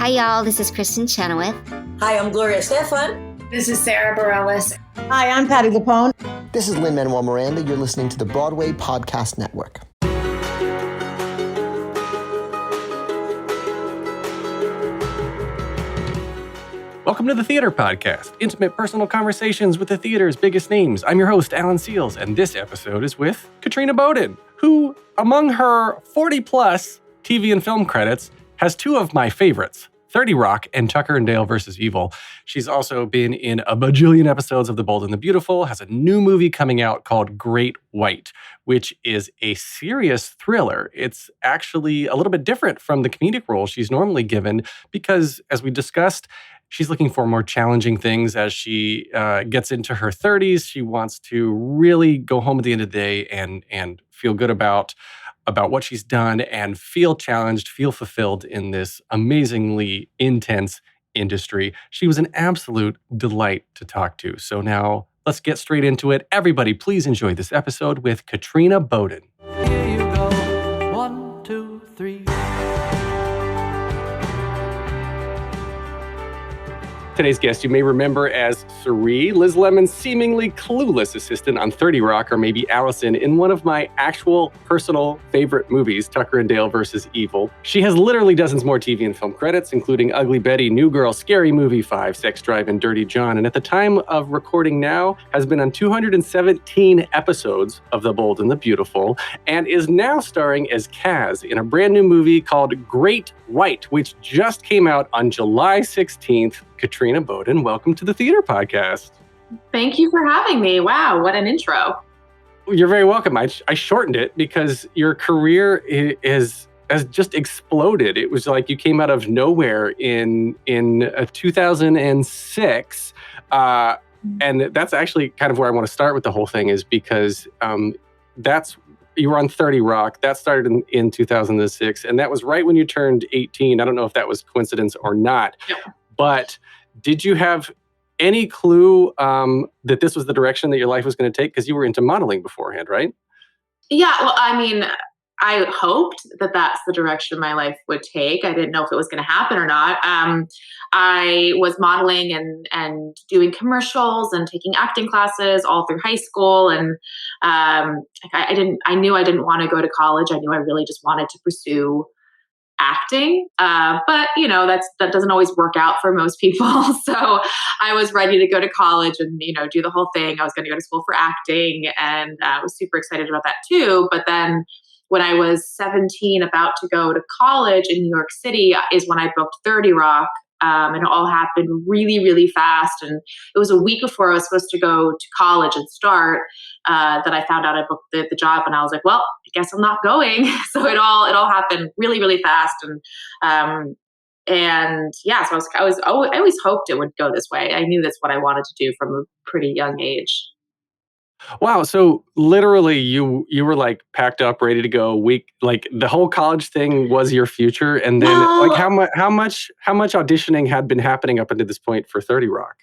Hi, y'all. This is Kristen Chenoweth. Hi, I'm Gloria Stefan. This is Sarah Bareilles. Hi, I'm Patty Lapone. This is Lin-Manuel Miranda. You're listening to the Broadway Podcast Network. Welcome to the Theater Podcast, intimate personal conversations with the theater's biggest names. I'm your host, Alan Seals, and this episode is with Katrina Bowden, who, among her 40-plus TV and film credits, has two of my favorites, 30 Rock and Tucker and Dale vs. Evil. She's also been in a bajillion episodes of The Bold and the Beautiful, has a new movie coming out called Great White, which is a serious thriller. It's actually a little bit different from the comedic role she's normally given because, as we discussed, she's looking for more challenging things as she gets into her 30s. She wants to really go home at the end of the day and feel good about what she's done and feel challenged, feel fulfilled in this amazingly intense industry. She was an absolute delight to talk to. So now let's get straight into it. Everybody, please enjoy this episode with Katrina Bowden. Here you go. 1, 2, 3. Today's guest you may remember as Cerie, Liz Lemon's seemingly clueless assistant on 30 Rock, or maybe Allison in one of my actual personal favorite movies, Tucker and Dale vs. Evil. She has literally dozens more TV and film credits, including Ugly Betty, New Girl, Scary Movie 5, Sex Drive, and Dirty John. And at the time of recording now, has been on 217 episodes of The Bold and the Beautiful, and is now starring as Kaz in a brand new movie called Great White, which just came out on July 16th. Katrina Bowden, welcome to the Theater Podcast. Thank you for having me. Wow, what an intro. You're very welcome. I shortened it because your career has just exploded. It was like you came out of nowhere in 2006. And that's actually kind of where I want to start with the whole thing, is because you were on 30 Rock. That started in 2006. And that was right when you turned 18. I don't know if that was coincidence or not. Yeah. But did you have any clue that this was the direction that your life was going to take? Because you were into modeling beforehand, right? Yeah, well, I mean, I hoped that that's the direction my life would take. I didn't know if it was going to happen or not. I was modeling and doing commercials and taking acting classes all through high school. And I knew I didn't want to go to college. I knew I really just wanted to pursue acting. But that doesn't always work out for most people. So I was ready to go to college and, do the whole thing. I was going to go to school for acting, and I was super excited about that too. But then when I was 17, about to go to college in New York City, is when I booked 30 Rock. And it all happened really, really fast. And it was a week before I was supposed to go to college and start that I found out I booked the job. And I was like, well, I guess I'm not going. So it all happened really, really fast. And yeah, so I always hoped it would go this way. I knew that's what I wanted to do from a pretty young age. Wow. So literally you were like packed up, ready to go. Like the whole college thing was your future. And then like how much auditioning had been happening up until this point for 30 Rock?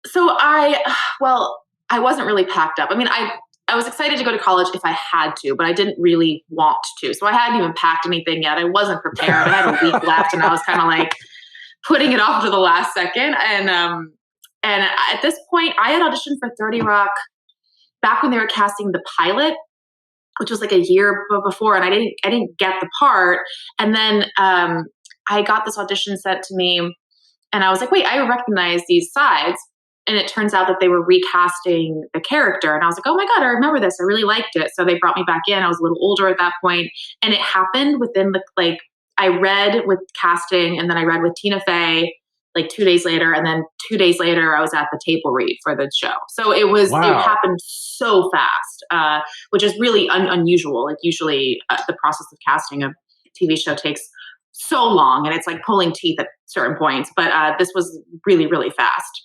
So I wasn't really packed up. I mean, I was excited to go to college if I had to, but I didn't really want to. So I hadn't even packed anything yet. I wasn't prepared. I had a week left, and I was kind of like putting it off to the last second. And at this point, I had auditioned for 30 Rock back when they were casting the pilot, which was like a year before, and I didn't get the part. And then I got this audition sent to me, and I was like, wait, I recognize these sides. And it turns out that they were recasting the character. And I was like, oh my God, I remember this. I really liked it. So they brought me back in. I was a little older at that point. And it happened within I read with casting, and then I read with Tina Fey like 2 days later. And then 2 days later, I was at the table read for the show. So it happened so fast, which is really unusual. Like usually the process of casting a TV show takes so long, and it's like pulling teeth at certain points. But this was really, really fast.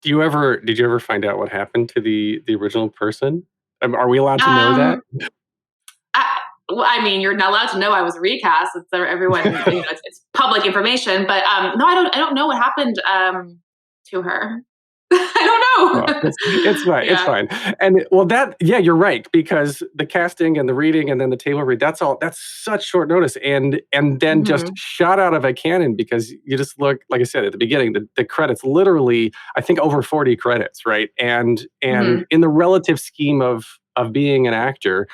Did you ever find out what happened to the original person? Are we allowed to know that? I mean, you're not allowed to know I was recast. It's everyone, it's public information. But no, I don't know what happened to her. I don't No, know. it's fine. It's Yeah. fine. And well, you're right, because the casting and the reading and then the table read, that's such short notice. And then just Mhm. shot out of a cannon, because you just look, like I said at the beginning, the credits literally, I think over 40 credits, right? And Mhm. in the relative scheme of being an actor,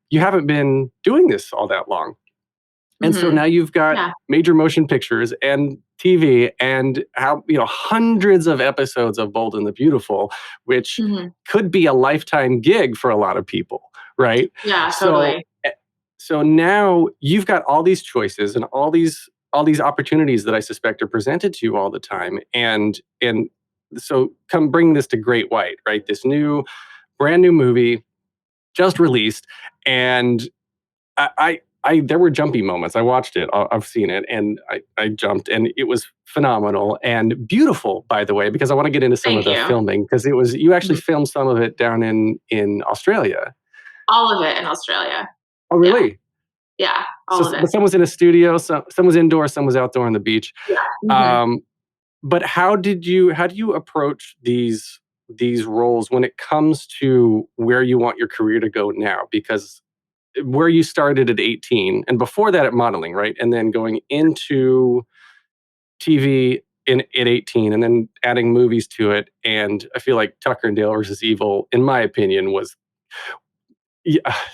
you haven't been doing this all that long. And so Mhm. now you've got Yeah. major motion pictures and TV and hundreds of episodes of Bold and the Beautiful, which Mhm. could be a lifetime gig for a lot of people, right? Yeah, So totally. so now you've got all these choices and all these opportunities that I suspect are presented to you all the time. And so come bring this to Great White, right? This brand new movie just released, and there were jumpy moments. I watched it. I've seen it, and I jumped, and it was phenomenal and beautiful, by the way, because I want to get into some of Thank the you. filming, because you actually Mhm. filmed some of it down in Australia. All of it in Australia. Oh, Yeah. really? Yeah, So, all of it. but some was in a studio, some was indoor, some was outdoor on the beach. Yeah. Mhm. Um, but how do you approach these roles when it comes to where you want your career to go now? Because where you started at 18 and before that at modeling, right? And then going into TV at 18 and then adding movies to it. And I feel like Tucker and Dale versus Evil, in my opinion, was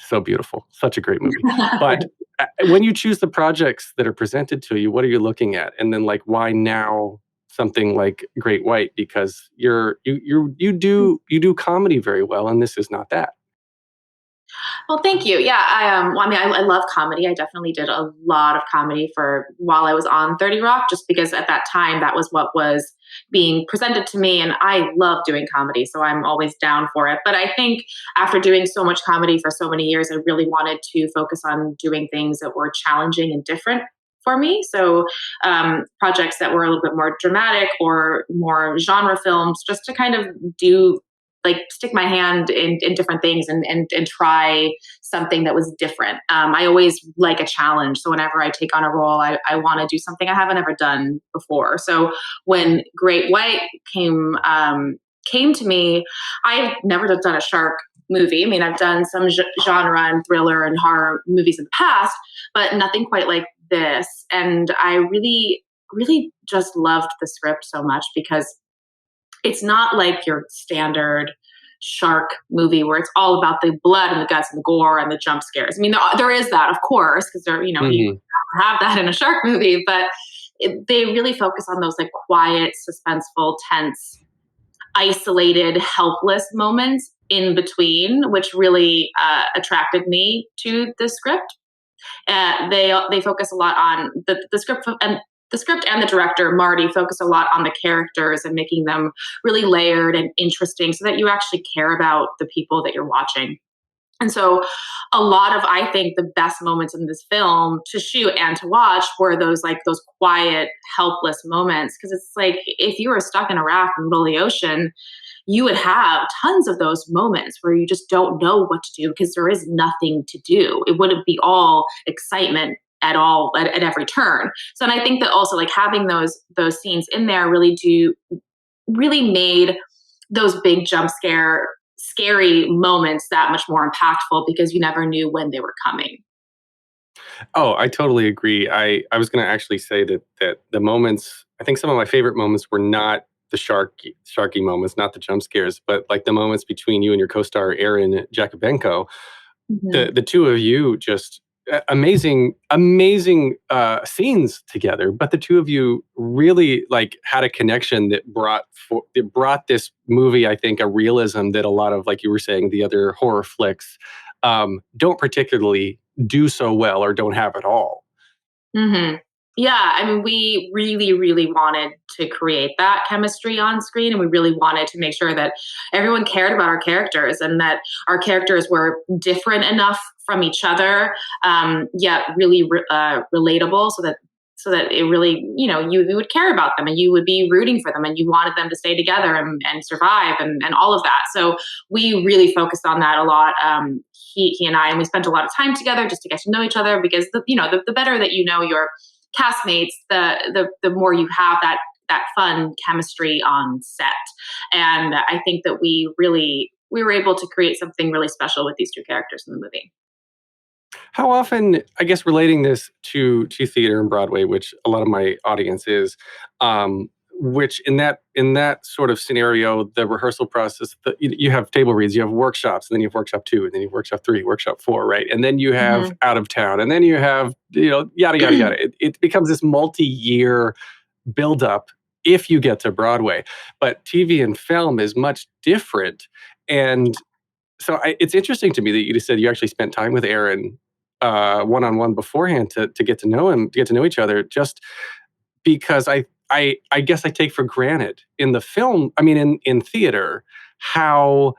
so beautiful. Such a great movie. But when you choose the projects that are presented to you, what are you looking at? And then like, why now something like Great White? Because you do comedy very well, and this is not that. Well, thank you. Yeah, well, I mean, I love comedy. I definitely did a lot of comedy for while I was on 30 Rock, just because at that time that was what was being presented to me, and I love doing comedy, so I'm always down for it. But I think after doing so much comedy for so many years, I really wanted to focus on doing things that were challenging and different for me. So projects that were a little bit more dramatic or more genre films, just to kind of do like stick my hand in different things and try something that was different. I always like a challenge. So whenever I take on a role, I want to do something I haven't ever done before. So when Great White came to me, I've never done a shark movie. I mean, I've done some genre and thriller and horror movies in the past, but nothing quite like this. And I really, really just loved the script so much, because it's not like your standard shark movie where it's all about the blood and the guts and the gore and the jump scares. I mean, there is that, of course, because you Mhm. have that in a shark movie, but they really focus on those like quiet, suspenseful, tense, isolated, helpless moments in between, which really attracted me to the script. They focus a lot on the script, and the script and the director Marty focus a lot on the characters and making them really layered and interesting, so that you actually care about the people that you're watching. And so a lot of, I think, the best moments in this film to shoot and to watch were those quiet, helpless moments. Because it's like, if you were stuck in a raft in the middle of the ocean, you would have tons of those moments where you just don't know what to do because there is nothing to do. It wouldn't be all excitement at all at every turn. So, and I think that also like having those scenes in there really made those big scary moments that much more impactful, because you never knew when they were coming. Oh, I totally agree. I was going to actually say that the moments, I think some of my favorite moments were not the sharky moments, not the jump scares, but like the moments between you and your co-star Aaron Jakubenko. Mhm. The two of you just amazing scenes together, but the two of you really like had a connection that brought this movie, I think, a realism that a lot of, like you were saying, the other horror flicks don't particularly do so well or don't have at all. Mhm. Yeah, I mean, we really, really wanted to create that chemistry on screen, and we really wanted to make sure that everyone cared about our characters and that our characters were different enough from each other, yet really relatable, so that it really, you would care about them and you would be rooting for them and you wanted them to stay together and survive and all of that. So we really focused on that a lot. He and I, and we spent a lot of time together just to get to know each other, because the better that you know your castmates, the more you have that fun chemistry on set. And I think that we were able to create something really special with these two characters in the movie. How often, I guess, relating this to theater and Broadway, which a lot of my audience is, which in that sort of scenario, the rehearsal process, you have table reads, you have workshops, and then you have workshop 2, and then you have workshop 3, workshop 4, right? And then you have out of town, and then you have, yada, yada, yada. It becomes this multi-year buildup if you get to Broadway. But TV and film is much different. And so it's interesting to me that you just said you actually spent time with Aaron one-on-one beforehand to get to know him, to get to know each other, just because I guess I take for granted in the film, in theater, how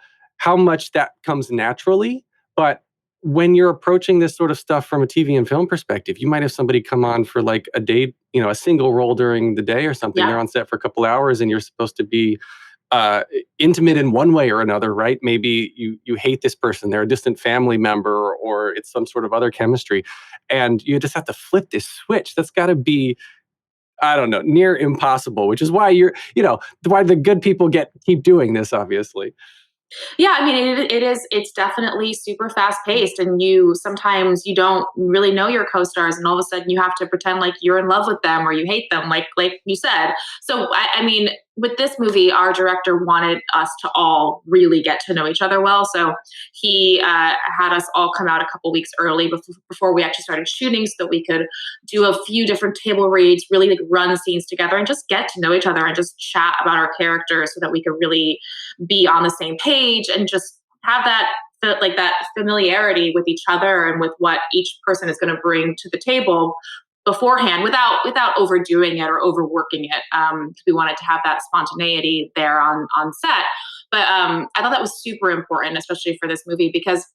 much that comes naturally. But when you're approaching this sort of stuff from a TV and film perspective, you might have somebody come on for like a day, a single role during the day or something. Yeah. They're on set for a couple hours and you're supposed to be intimate in one way or another, right? Maybe you hate this person, they're a distant family member, or it's some sort of other chemistry. And you just have to flip this switch. That's got to be, I don't know, near impossible, which is why why the good people keep doing this, obviously. Yeah, it's definitely super fast paced, and sometimes you don't really know your co-stars, and all of a sudden you have to pretend like you're in love with them or you hate them, like you said. So with this movie, our director wanted us to all really get to know each other well. So he had us all come out a couple weeks early before we actually started shooting, so that we could do a few different table reads, really like run scenes together and just get to know each other and just chat about our characters, so that we could really be on the same page and just have that familiarity with each other and with what each person is going to bring to the table beforehand, without overdoing it or overworking it. We wanted to have that spontaneity there on set. But I thought that was super important, especially for this movie, because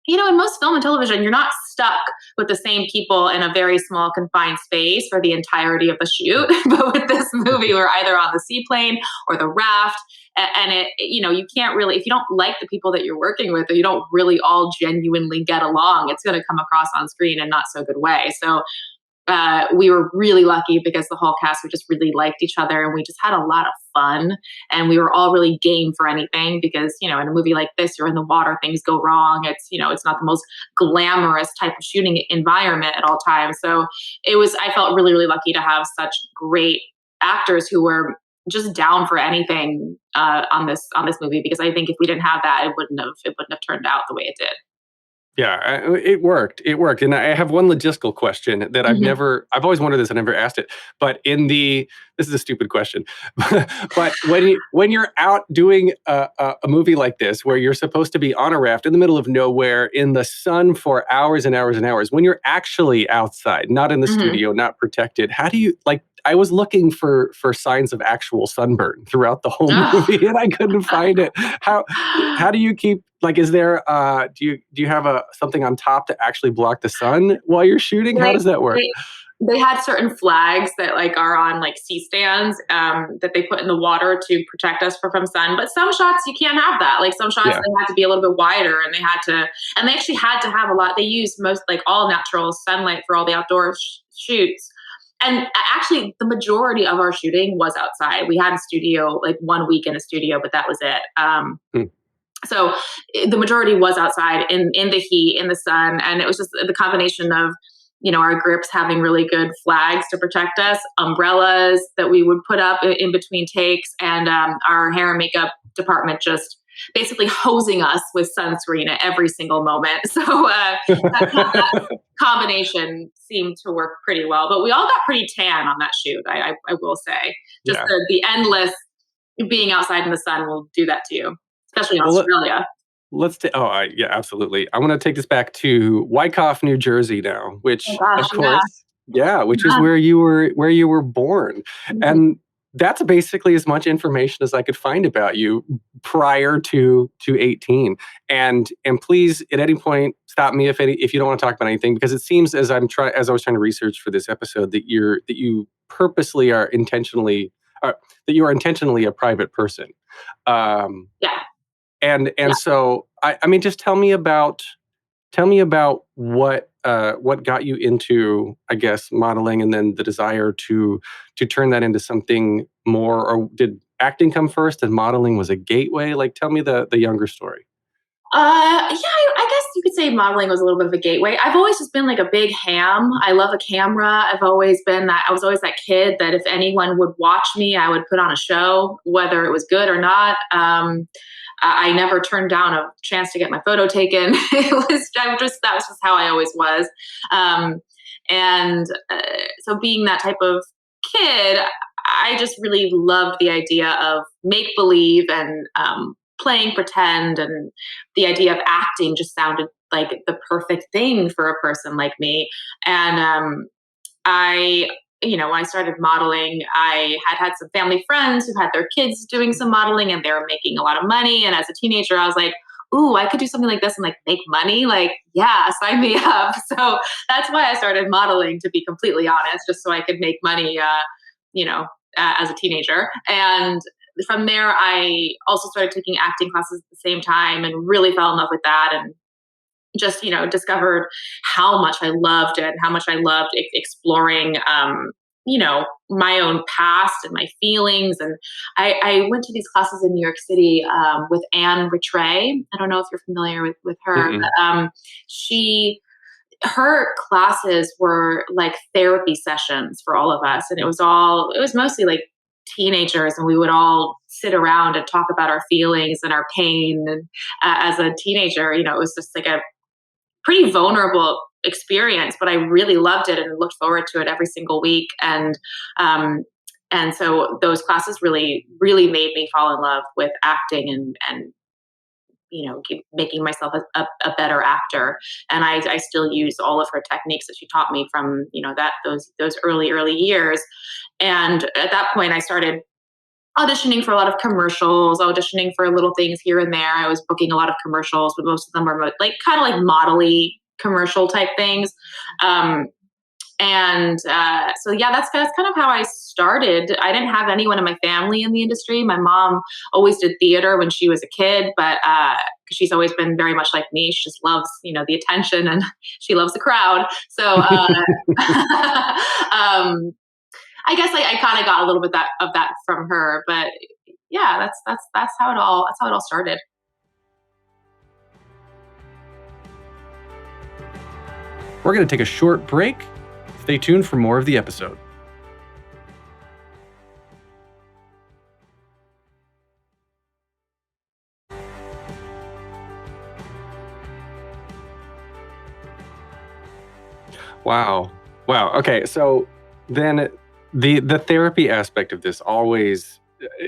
in most film and television, you're not stuck with the same people in a very small confined space for the entirety of the shoot. But with this movie, we're either on the seaplane or the raft. And you can't really, if you don't like the people that you're working with, or you don't really all genuinely get along, it's going to come across on screen in not so good way. So we were really lucky because the whole cast, we just really liked each other, and we just had a lot of fun, and we were all really game for anything, because in a movie like this, you're in the water, things go wrong. It's not the most glamorous type of shooting environment at all times. So I felt really, really lucky to have such great actors who were just down for anything on this movie, because I think if we didn't have that, it wouldn't have turned out the way it did. Yeah, it worked. And I have one logistical question that I've always wondered this, I never asked it, but this is a stupid question, but when you're out doing a movie like this, where you're supposed to be on a raft in the middle of nowhere in the sun for hours and hours and hours, when you're actually outside, not in the studio, not protected, how do you, I was looking for signs of actual sunburn throughout the whole movie, and I couldn't find it. How do you keep, is there, do you have something on top to actually block the sun while you're shooting? How does that work? They had certain flags that are on C-stands that they put in the water to protect us from sun. But some shots you can't have that. Some shots they had to be a little bit wider, and they actually had to have a lot. They used all natural sunlight for all the outdoor shoots. And actually, the majority of our shooting was outside. We had a studio, 1 week in a studio, but that was it. So the majority was outside in the heat, in the sun. And it was just the combination of, our grips having really good flags to protect us, umbrellas that we would put up in between takes, and our hair and makeup department just basically hosing us with sunscreen at every single moment. So that combination seemed to work pretty well. But we all got pretty tan on that shoot, I will say. Just the endless being outside in the sun will do that to you, especially in Australia. Yeah, absolutely. I want to take this back to Wyckoff, New Jersey now, which is where you were born. And that's basically as much information as I could find about you prior to 18. And please, at any point, stop me if you don't want to talk about anything, because it seems as I was trying to research for this episode that you purposely are intentionally a private person. And so, just tell me about what what got you into, I guess, modeling, and then the desire to turn that into something more? Or did acting come first and modeling was a gateway? Like, tell me the younger story. I guess you could say modeling was a little bit of a gateway. I've always just been like a big ham. I love a camera. I was always that kid that if anyone would watch me, I would put on a show, whether it was good or not. I never turned down a chance to get my photo taken. That was just how I always was. So being that type of kid, I just really loved the idea of make believe and playing pretend, and the idea of acting just sounded like the perfect thing for a person like me. And when I started modeling, I had some family friends who had their kids doing some modeling and they were making a lot of money. And as a teenager, I was like, ooh, I could do something like this and like make money. Like, yeah, sign me up. So that's why I started modeling, to be completely honest, just so I could make money, as a teenager. And from there, I also started taking acting classes at the same time and really fell in love with that, and just, discovered how much I loved it, how much I loved exploring, my own past and my feelings. And I went to these classes in New York City with Anne Rattray. I don't know if you're familiar with her, Mm-mm. but her classes were like therapy sessions for all of us. And it was mostly like teenagers, and we would all sit around and talk about our feelings and our pain. And as a teenager, it was just like a pretty vulnerable experience, but I really loved it and looked forward to it every single week. And so those classes really, really made me fall in love with acting and keep making myself a better actor. And I still use all of her techniques that she taught me from, those early years. And at that point I started auditioning for a lot of commercials, auditioning for little things here and there. I was booking a lot of commercials, but most of them were like kind of like model-y commercial type things. So yeah, that's kind of how I started. I didn't have anyone in my family in the industry. My mom always did theater when she was a kid, but she's always been very much like me. She just loves, the attention, and she loves the crowd. So I guess I kind of got a little bit of that from her. But yeah, that's how it all started. We're going to take a short break. Stay tuned for more of the episode. Wow. Okay, so then the therapy aspect of this always,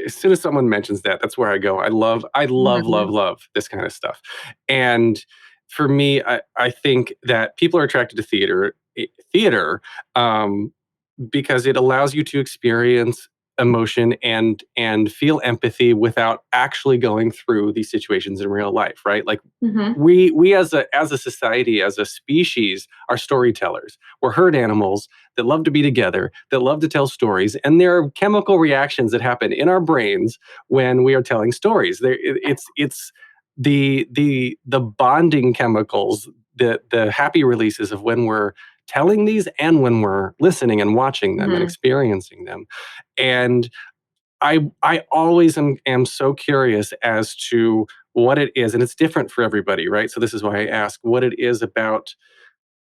as soon as someone mentions that, that's where I go. I love this kind of stuff. And for me, I think that people are attracted to theater because it allows you to experience emotion and feel empathy without actually going through these situations in real life, right? Like we as a society, as a species, are storytellers. We're herd animals that love to be together, that love to tell stories, and there are chemical reactions that happen in our brains when we are telling stories. It's the bonding chemicals, the happy releases of when we're telling these and when we're listening and watching them and experiencing them. And I always am so curious as to what it is, and it's different for everybody, right? So this is why I ask what it is about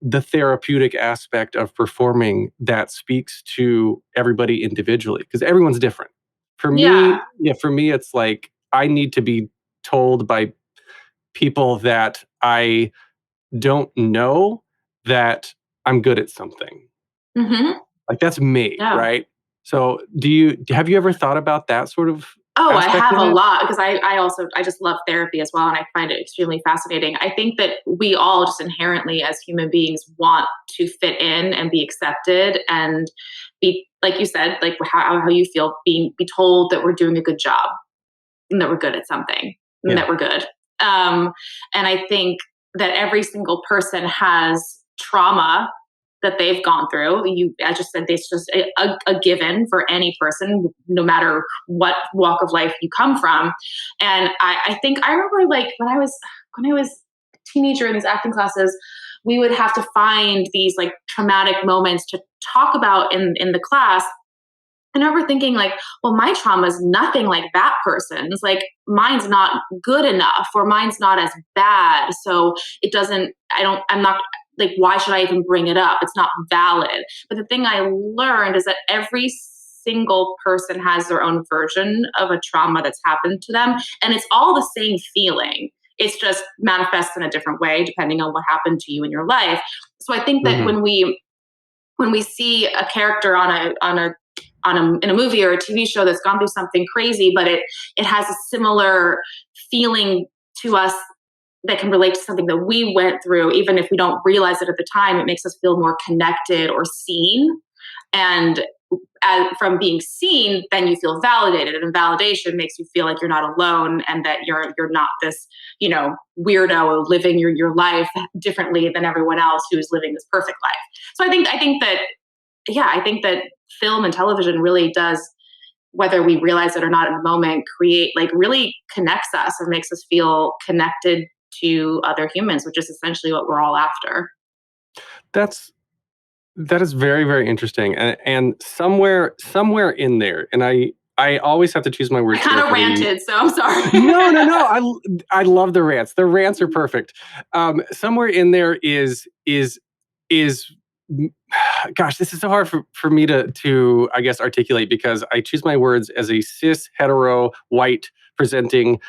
the therapeutic aspect of performing that speaks to everybody individually, because everyone's different. For me, it's like I need to be told by people that I don't know that I'm good at something. Like that's me, right? So have you ever thought about that sort of I have a it? lot, because I just love therapy as well, and I find it extremely fascinating. I think that we all just inherently as human beings want to fit in and be accepted and be, like you said, like how you feel, be told that we're doing a good job and that we're good at something and that we're good. And I think that every single person has trauma that they've gone through. I just said it's just a given for any person, no matter what walk of life you come from. And I think I remember like when I was a teenager in these acting classes, we would have to find these like traumatic moments to talk about in the class. And I remember thinking like, well, my trauma is nothing like that person's. Like mine's not good enough, or mine's not as bad. So it doesn't, I'm not like, why should I even bring it up? It's not valid. But the thing I learned is that every single person has their own version of a trauma that's happened to them. And it's all the same feeling. It's just manifests in a different way, depending on what happened to you in your life. So I think that when we see a character in a movie or a TV show that's gone through something crazy, but it has a similar feeling to us that can relate to something that we went through, even if we don't realize it at the time, it makes us feel more connected or seen. And from being seen, then you feel validated, and validation makes you feel like you're not alone, and that you're not this, weirdo living your life differently than everyone else who's living this perfect life. So I think that film and television really does, whether we realize it or not in the moment, create, like, really connects us and makes us feel connected to other humans, which is essentially what we're all after. That is very, very interesting. And somewhere in there, and I always have to choose my words. I kind of ranted, so I'm sorry. No. I love the rants. The rants are perfect. Somewhere in there is gosh, this is so hard for me to I guess articulate, because I choose my words as a cis hetero white presenting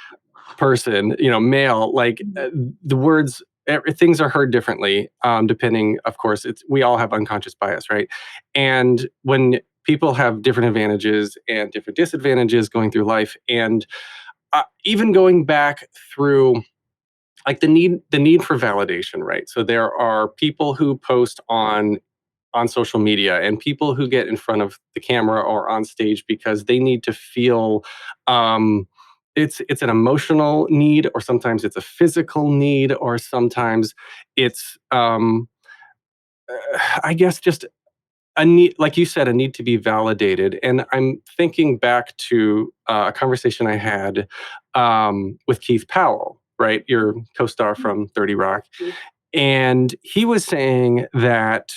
person, male. Like the words, things are heard differently, depending, of course, we all have unconscious bias, right? And when people have different advantages and different disadvantages going through life, and even going back through, like, the need for validation, right? So there are people who post on social media, and people who get in front of the camera or on stage because they need to feel, it's an emotional need, or sometimes it's a physical need, or sometimes it's I guess just a need, like you said, a need to be validated. And I'm thinking back to a conversation I had with Keith Powell, right? Your co-star from 30 Rock. And he was saying that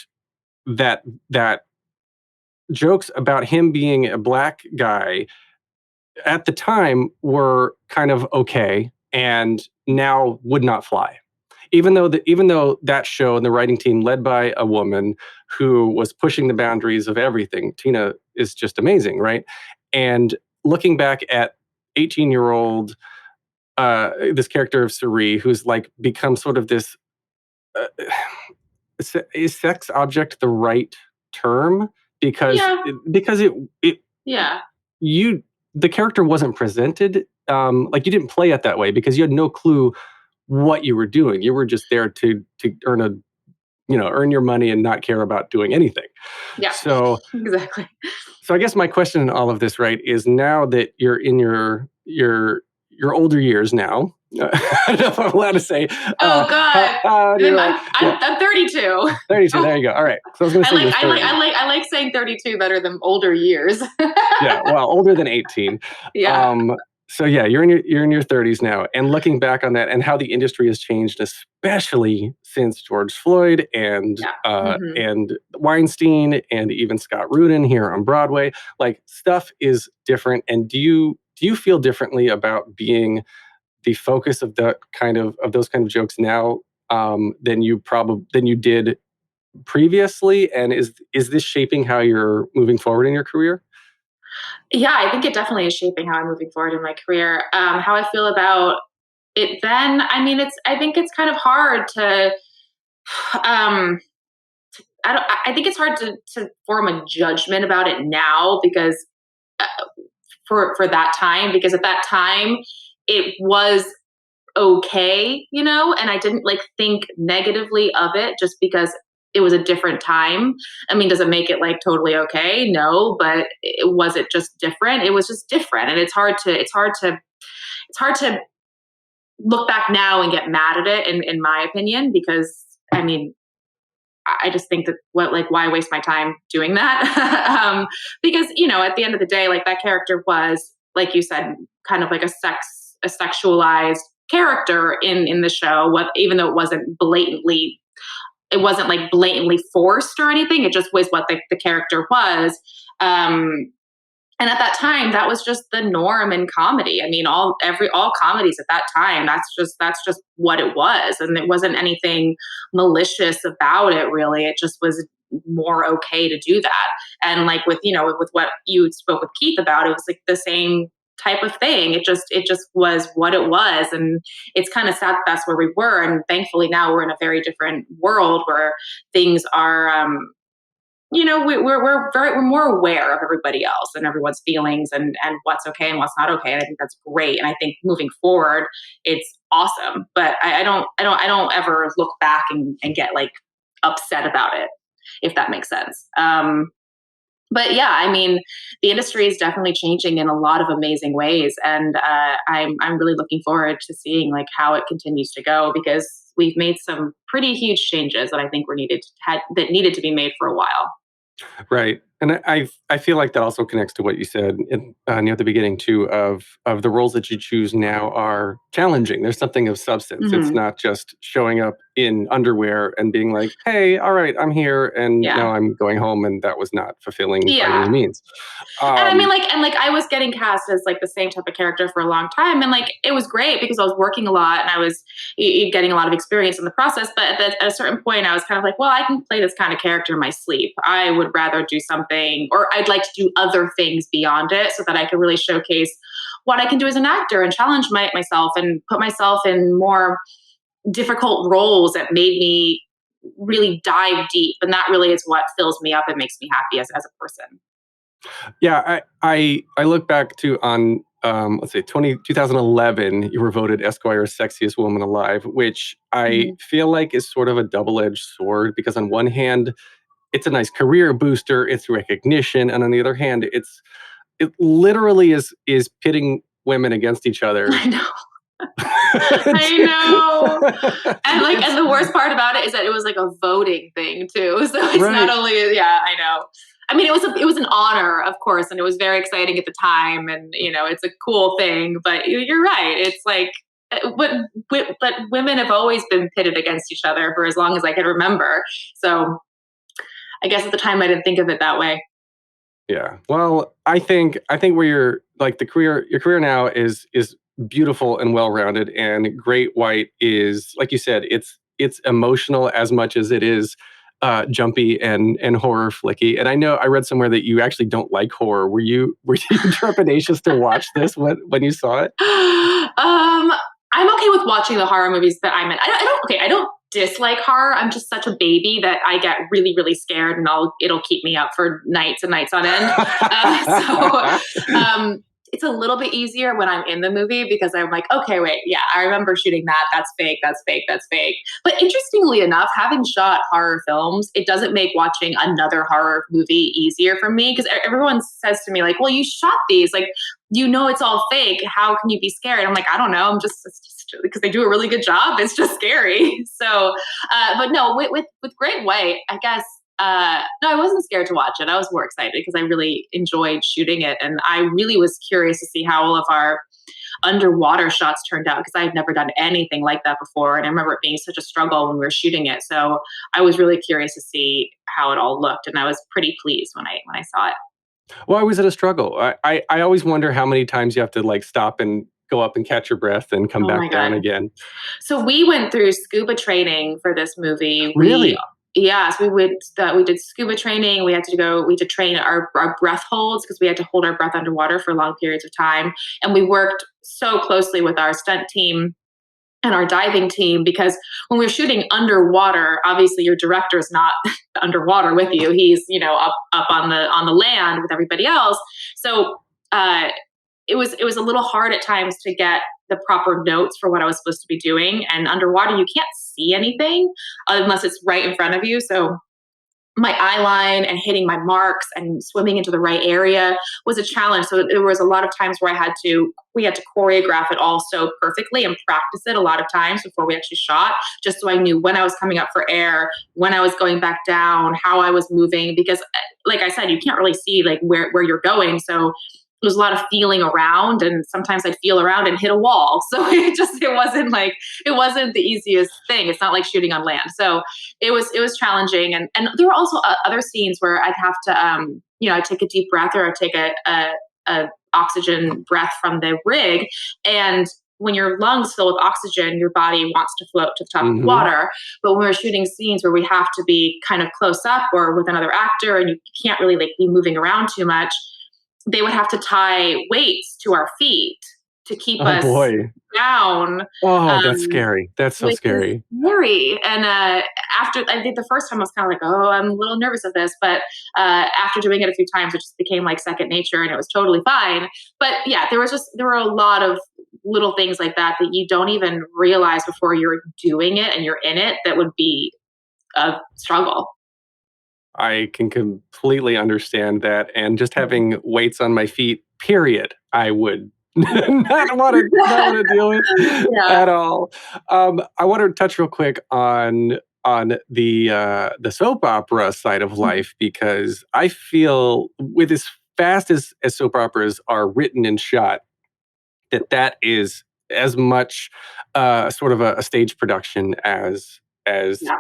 jokes about him being a black guy at the time were kind of okay, and now would not fly. Even though that show and the writing team, led by a woman who was pushing the boundaries of everything, Tina is just amazing, right? And looking back at 18-year-old, this character of Cerie, who's like become sort of this, is sex object the right term? Because the character wasn't presented, like, you didn't play it that way because you had no clue what you were doing. You were just there to earn your money and not care about doing anything. Yeah. So exactly. So I guess my question in all of this, right, is now that you're in your older years now. I don't know if I'm allowed to say. Oh God! I'm 32. 32. There you go. All right. So I was going to say I like saying 32 better than older years. Yeah. Well, older than 18. Yeah. So yeah, you're in your 30s now, and looking back on that and how the industry has changed, especially since George Floyd and Weinstein and even Scott Rudin here on Broadway, like, stuff is different. And do you feel differently about being the focus of those kind of jokes now than you did previously? And is this shaping how you're moving forward in your career? Yeah, I think it definitely is shaping how I'm moving forward in my career. How I feel about it then, I think it's kind of hard to, I think it's hard to form a judgment about it now, because for that time, because at that time it was okay, and I didn't think negatively of it just because it was a different time. I mean, does it make it totally okay? No, but was it just different? It was just different. And it's hard to look back now and get mad at it, in my opinion, because I just think that why waste my time doing that? Because, at the end of the day, that character was, like you said, kind of like a sexualized character in the show, even though it wasn't like blatantly forced or anything. It just was what the character was. And at that time, that was just the norm in comedy. I mean, all comedies at that time, that's just what it was. And it wasn't anything malicious about it, really. It just was more okay to do that. And like with what you spoke with Keith about, it was like the same type of thing. It just was what it was. And it's kind of sad that's where we were. And thankfully now we're in a very different world where things are, we're more aware of everybody else and everyone's feelings and what's okay and what's not okay. And I think that's great. And I think moving forward, it's awesome. But I don't ever look back and get like upset about it, if that makes sense. But yeah, I mean, the industry is definitely changing in a lot of amazing ways, and I'm really looking forward to seeing like how it continues to go, because we've made some pretty huge changes that I think needed to be made for a while. Right. And I feel like that also connects to what you said near the beginning too, of the roles that you choose now are challenging. There's something of substance. Mm-hmm. It's not just showing up in underwear and being like, hey, all right, I'm here and now I'm going home, and that was not fulfilling by any means. And I mean, like I was getting cast as like the same type of character for a long time, and like it was great because I was working a lot and I was getting a lot of experience in the process. But at a certain point, I was kind of like, well, I can play this kind of character in my sleep. I would rather do something, or I'd like to do other things beyond it, so that I could really showcase what I can do as an actor and challenge myself and put myself in more difficult roles that made me really dive deep. And that really is what fills me up and makes me happy as a person. Yeah, I look back to on let's say 2011, you were voted Esquire's sexiest woman alive, which I feel like is sort of a double-edged sword, because on one hand, it's a nice career booster, it's recognition, and on the other hand, it literally is pitting women against each other. I know. I know. And the worst part about it is that it was like a voting thing too. So it's not only, I know. I mean, it was an honor, of course, and it was very exciting at the time, and it's a cool thing. But you're right. It's like, but women have always been pitted against each other for as long as I can remember. So I guess at the time I didn't think of it that way. Yeah. Well, I think where you're like your career now is beautiful and well-rounded, and Great White is, like you said, it's emotional as much as it is jumpy and horror flicky. And I know I read somewhere that you actually don't like horror. Were you trepidatious to watch this when you saw it? I'm okay with watching the horror movies that I'm in. I don't dislike horror. I'm just such a baby that I get really, really scared, and it'll keep me up for nights and nights on end. So it's a little bit easier when I'm in the movie, because I'm like, okay, wait, yeah, I remember shooting that. That's fake. That's fake. That's fake. But interestingly enough, having shot horror films, it doesn't make watching another horror movie easier for me, because everyone says to me like, well, you shot these, like, it's all fake. How can you be scared? I'm like, I don't know. I'm just because they do a really good job. It's just scary. So, but no, with Great White, I guess, no, I wasn't scared to watch it. I was more excited because I really enjoyed shooting it. And I really was curious to see how all of our underwater shots turned out, because I had never done anything like that before. And I remember it being such a struggle when we were shooting it. So I was really curious to see how it all looked. And I was pretty pleased when I saw it. Why was it a struggle? I always wonder how many times you have to like stop and go up and catch your breath and come back down again. So we went through scuba training for this movie. Really? So we did scuba training. We had to train our breath holds, because we had to hold our breath underwater for long periods of time. And we worked so closely with our stunt team and our diving team, because when we're shooting underwater, obviously your director is not underwater with you. He's, up on the land with everybody else. So, it was a little hard at times to get the proper notes for what I was supposed to be doing. And underwater, you can't see anything unless it's right in front of you. So my eye line and hitting my marks and swimming into the right area was a challenge. So there was a lot of times where we had to choreograph it all so perfectly and practice it a lot of times before we actually shot, just so I knew when I was coming up for air, when I was going back down, how I was moving, because like I said, you can't really see like where you're going. So was a lot of feeling around, and sometimes I'd feel around and hit a wall. So it wasn't the easiest thing. It's not like shooting on land. So it was challenging. And there were also other scenes where I'd have to, I'd take a deep breath, or I'd take a oxygen breath from the rig. And when your lungs fill with oxygen, your body wants to float to the top of the water. But when we're shooting scenes where we have to be kind of close up or with another actor, and you can't really be moving around too much, they would have to tie weights to our feet to keep us down. Oh, that's scary. That's so scary. Scary. And after I did the first time, I was kind of like, oh, I'm a little nervous of this. But after doing it a few times, it just became like second nature, and it was totally fine. But yeah, there were a lot of little things like that you don't even realize before you're doing it and you're in it that would be a struggle. I can completely understand that. And just having weights on my feet, period, I would not want to deal with at all. I want to touch real quick on the soap opera side of life, because I feel with as fast as soap operas are written and shot, that is as much sort of a stage production as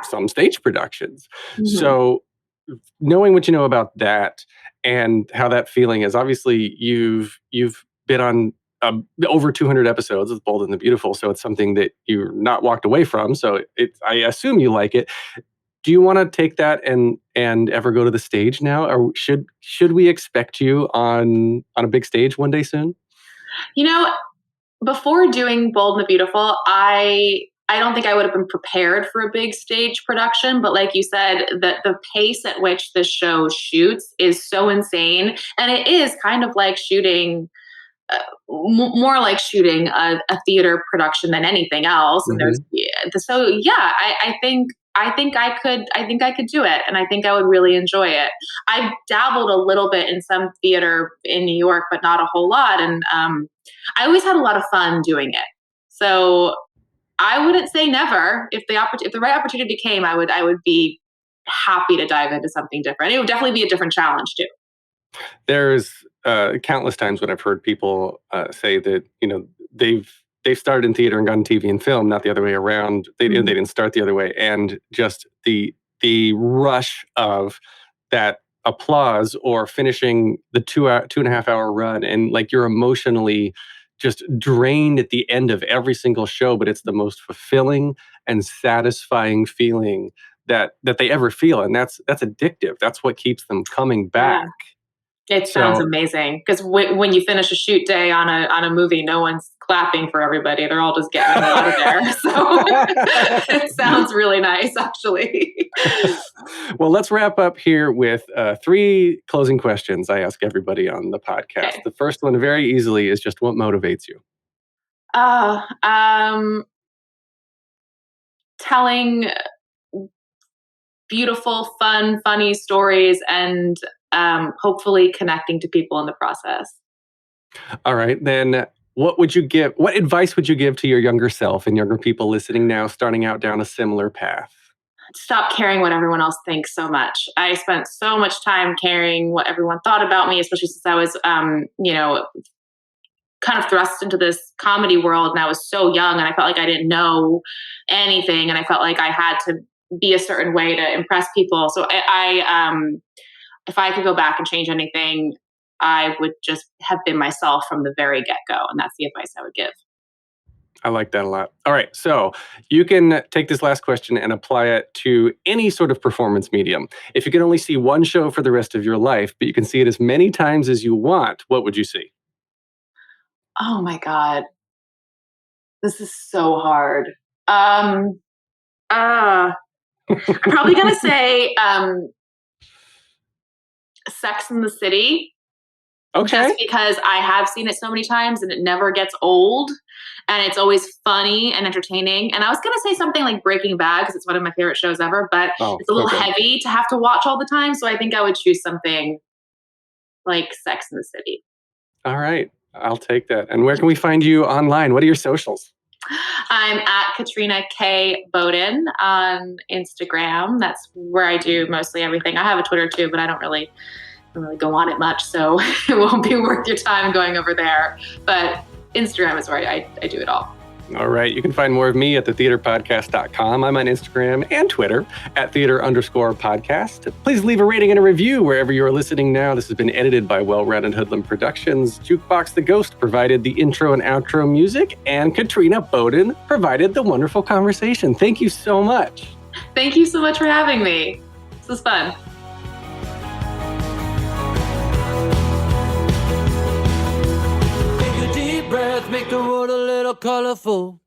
some stage productions. So knowing what you know about that and how that feeling is, obviously you've been on over 200 episodes of Bold and the Beautiful, so it's something that you're not walked away from. So I assume you like it. Do you want to take that and ever go to the stage now, or should we expect you on a big stage one day soon? Before doing Bold and the Beautiful, I don't think I would have been prepared for a big stage production. But like you said, the pace at which this show shoots is so insane. And it is kind of like shooting, more like shooting a theater production than anything else. And I think I could do it, and I think I would really enjoy it. I've dabbled a little bit in some theater in New York, but not a whole lot. And I always had a lot of fun doing it. So I wouldn't say never. If the right opportunity came, I would be happy to dive into something different. It would definitely be a different challenge too. There's countless times when I've heard people say that they've started in theater and gone to TV and film, not the other way around. They didn't start the other way, and just the rush of that applause or finishing the 2.5 hour run, and like you're emotionally just drained at the end of every single show, but it's the most fulfilling and satisfying feeling that they ever feel, and that's addictive. That's what keeps them coming back. It sounds amazing, because when you finish a shoot day on a movie, no one's clapping for everybody. They're all just getting out of there. So it sounds really nice, actually. Well, let's wrap up here with 3 closing questions I ask everybody on the podcast. Okay. The first one, very easily, is just what motivates you? Telling beautiful, fun, funny stories, and hopefully connecting to people in the process. All right, then what advice would you give to your younger self and younger people listening now, starting out down a similar path? Stop caring what everyone else thinks so much. I spent so much time caring what everyone thought about me, especially since I was, kind of thrust into this comedy world, and I was so young, and I felt like I didn't know anything, and I felt like I had to be a certain way to impress people. So if I could go back and change anything, I would just have been myself from the very get-go. And that's the advice I would give. I like that a lot. All right. So you can take this last question and apply it to any sort of performance medium. If you could only see one show for the rest of your life, but you can see it as many times as you want, what would you see? Oh my God. This is so hard. I'm probably going to say Sex and the City. Okay. Just because I have seen it so many times and it never gets old, and it's always funny and entertaining. And I was going to say something like Breaking Bad, because it's one of my favorite shows ever, but it's a little heavy to have to watch all the time. So I think I would choose something like Sex and the City. All right. I'll take that. And where can we find you online? What are your socials? I'm at Katrina K. Bowden on Instagram. That's where I do mostly everything. I have a Twitter too, but I don't really don't really go on it much, so it won't be worth your time going over there. But Instagram is where I do it all. All right. You can find more of me at thetheaterpodcast.com. I'm on Instagram and Twitter at theater_podcast. Please leave a rating and a review wherever you are listening now. This has been edited by Well-Rounded Hoodlum Productions. Jukebox the Ghost provided the intro and outro music, and Katrina Bowden provided the wonderful conversation. Thank you so much. Thank you so much for having me. This was fun. Take a deep breath, make the world a little colorful.